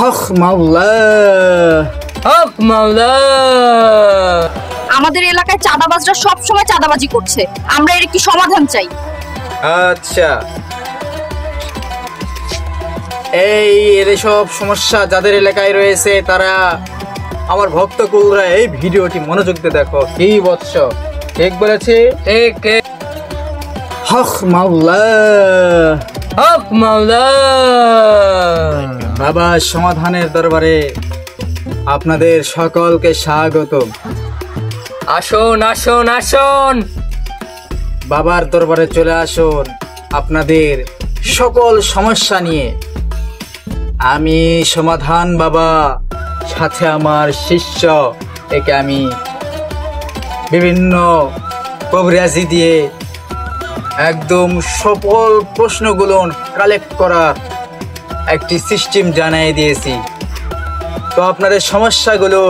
হক মাওলা, হক মাওলা। আমাদের এলাকায় চাঁদাবাজরা সব সময় চাঁদাবাজি করছে, আমরা এর একটি সমাধান চাই। আচ্ছা, এর সব সমস্যা যাদের এলাকায় রয়েছে তারা আমার ভক্তকুলরা এই ভিডিওটি মনোযোগ দিয়ে দেখো। কি বৎস, ঠিক বলেছি? ঠিক ঠিক। হক মাওলা, হক মাওলা। বাবা সমাধানের দরবারে আপনাদের সকলকে স্বাগতম। আসুন আসুন আসুন, বাবার দরবারে চলে আসুন আপনাদের সকল সমস্যা নিয়ে। আমি সমাধান বাবা, সাথে আমার শিষ্য। একে আমি বিভিন্ন কবিরাজি দিয়ে একদম সফল প্রশ্নগুলো কালেক্ট করার একটি সিস্টেম জানিয়ে দিয়েছি। তো আপনাদের সমস্যাগুলো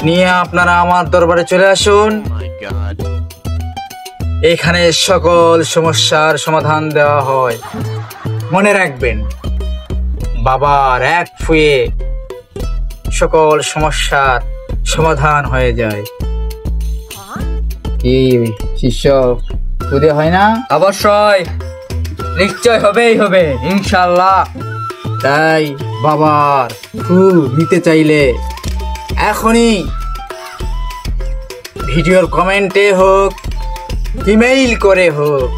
নিয়ে আপনারা আমার দরবারে চলে আসুন। এখানে সকল সমস্যার সমাধান দেওয়া হয়। মনে রাখবেন, বাবার এক ফুয়ে সকল সমস্যার সমাধান হয়ে যায়। কি শিষ্য, বুঝে হয় না? অবশ্যই, নিশ্চয় হবেই হবে ইনশাআল্লাহ। তাই বাবার ফু নিতে চাইলে এখনই ভিডিওর কমেন্টে হোক, ইমেইল করে হোক,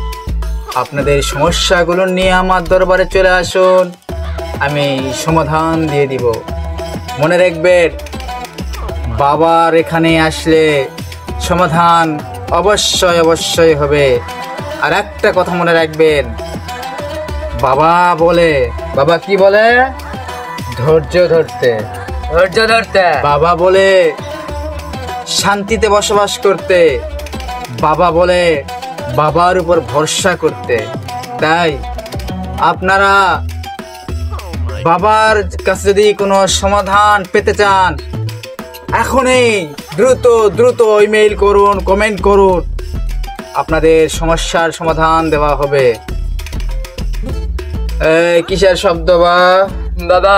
আপনাদের সমস্যাগুলো নিয়ে আমার দরবারে চলে আসুন, আমি সমাধান দিয়ে দিব। মনে রাখবেন, বাবার এখানে আসলে সমাধান অবশ্যই অবশ্যই হবে। আর একটা কথা মনে রাখবেন, বাবা কি বলে? ধৈর্য ধরতে। ধৈর্য ধরতে। বাবা বলে শান্তিতে বসবাস করতে। বাবা বলে বাবার উপর ভরসা করতে। তাই আপনারা বাবার কাছে যদি কোনো সমাধান পেতে চান, এখনই দ্রুত দ্রুত ইমেইল করুন, কমেন্ট করুন, আপনাদের সমস্যার সমাধান দেওয়া হবে। কিসের শব্দ বাবা?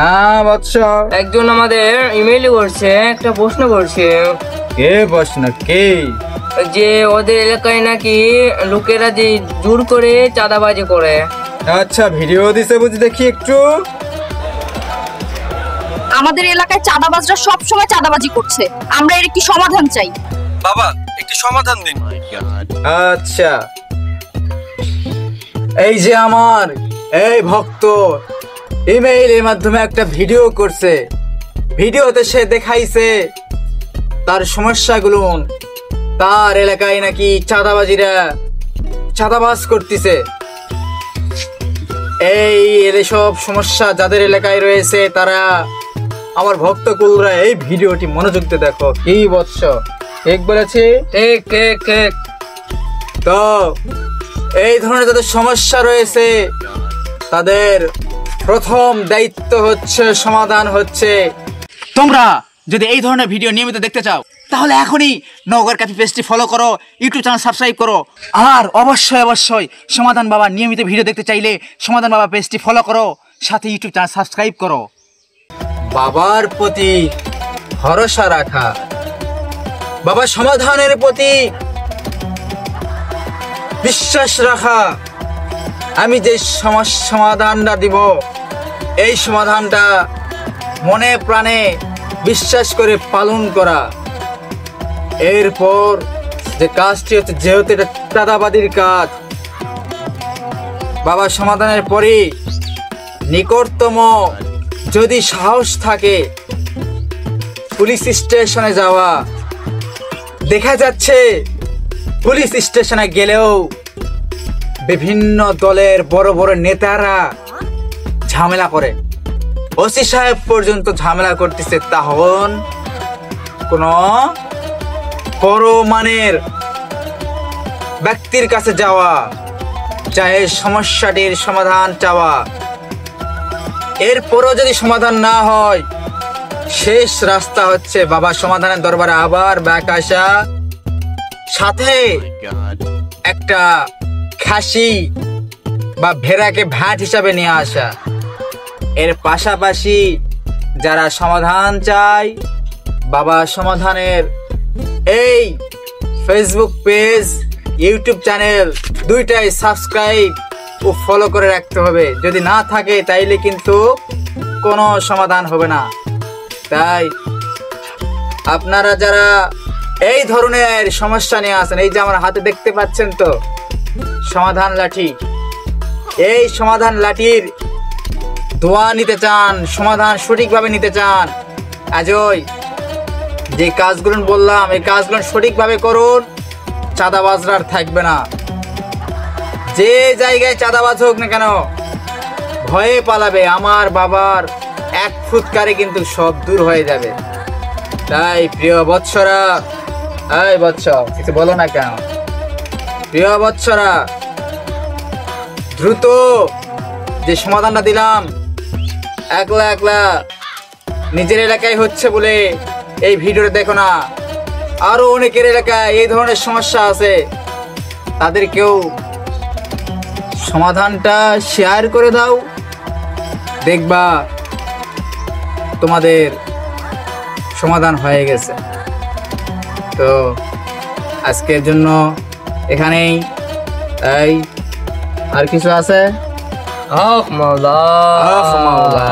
হ্যাঁ বৎস। একজন আমাদের ইমেইল করছে, একটা প্রশ্ন করছে। কে প্রশ্ন? কে? যে ওদের এলাকায় নাকি লোকেরা যে জোর করে চাঁদাবাজি করে। আচ্ছা, ভিডিও দিছে বুঝি, দেখি একটু। আমাদের এলাকায় চাঁদাবাজরা সব সময় চাঁদাবাজি করছে, আমরা এর একটি সমাধান চাই। বাবা, একটি সমাধান দিন। আচ্ছা, এই যে আমার এই ভক্ত ইমেইলের মাধ্যমে একটা ভিডিও করছে। ভিডিওতে সে দেখাইছে তার সমস্যাগুলো, তার এলাকায় নাকি চাঁদাবাজিরা চাঁদাবাজ করতেছে। এই সব সমস্যা যাদের এলাকায় রয়েছে তারা আমার ভক্তকুলরা এই ভিডিওটি মনোযোগ দিয়ে দেখো। কি বৎস, ঠিক বলেছি? ঠিক ঠিক ঠিক। তো এই ধরনের যাদের সমস্যা রয়েছে তাদের প্রথম দায়িত্ব হচ্ছে, সমাধান হচ্ছে, তোমরা যদি এই ধরনের ভিডিও নিয়মিত দেখতে চাও তাহলে এখনই নওগাঁর ক্যাফে পেজটি ফলো করো, ইউটিউব চ্যানেল সাবস্ক্রাইব করো। আর অবশ্যই অবশ্যই সমাধান বাবার নিয়মিত ভিডিও দেখতে চাইলে সমাধান বাবা পেজটি ফলো করো, সাথে ইউটিউব চ্যানেল সাবস্ক্রাইব করো। বাবার প্রতি ভরসা রাখা, বাবা সমাধানের প্রতি বিশ্বাস রাখা। আমি যে সমাধানটা দিব, এই সমাধানটা মনে প্রাণে বিশ্বাস করে পালন করা। এরপর যে কাজটি হচ্ছে, যেহেতু এটা চাঁদাবাজির কাজ, বাবা সমাধানের পরে নিকটতম যদি সাহস থাকে পুলিশ স্টেশনে যাওয়া। দেখা যাচ্ছে পুলিশ স্টেশনে গেলেও বিভিন্ন দলের বড় বড় নেতারা ঝামেলা করে, ওসি সাহেব পর্যন্ত ঝামেলা করতেছে। তখন কোন বড় মানের ব্যক্তির কাছে যাওয়া, চাহে সমস্যাটির সমাধান চাওয়া। এরপরও যদি সমাধান না হয়, শেষ রাস্তা হচ্ছে বাবা সমাধানের দরবারে আবার ব্যাক আসা, সাথে একটা খাসি বা ভেড়াকে ভ্যাট হিসাবে নিয়ে আসা। এর পাশাপাশি যারা সমাধান চায়, বাবা সমাধানের এই ফেসবুক পেজ, ইউটিউব চ্যানেল দুইটাই সাবস্ক্রাইব ও ফলো করে রাখতে হবে। যদি না থাকে তাইলে কিন্তু কোনো সমাধান হবে না। তাই আপনারা যারা এই ধরনের সমস্যা নিয়ে আসেন, এই যে আমার হাতে দেখতে পাচ্ছেন তো সমাধান লাঠি, এই সমাধান লাঠির দোয়া নিতে চান, সমাধান সঠিকভাবে নিতে চান, আজই যে কাজগুলো বললাম এই কাজগুলো সঠিকভাবে করুন, চাঁদাবাজরা আর থাকবে না। যে জায়গায় চাঁদাবাজ হোক না কেন ভয়ে পালাবে। আমার বাবার এক ফুৎকারে কিন্তু সব দূর হয়ে যাবে। তাই প্রিয় বৎসরা, এই বৎস কিছু বলো না কেন? প্রিয় বৎসরা, দ্রুত যে সমাধানটা দিলাম, একলা একলা নিজের এলাকায় হচ্ছে বলে এই ভিডিওটা দেখো না, আরো অনেকের এলাকায় এই ধরনের সমস্যা আছে, তাদেরকেও সমাধানটা শেয়ার করে দাও, দেখবা তোমাদের সমাধান হয়ে গেছে। তো আজকের জন্য এখানেই। এই আর কিছু আছে? আহ মাওলা। আহ মাওলা।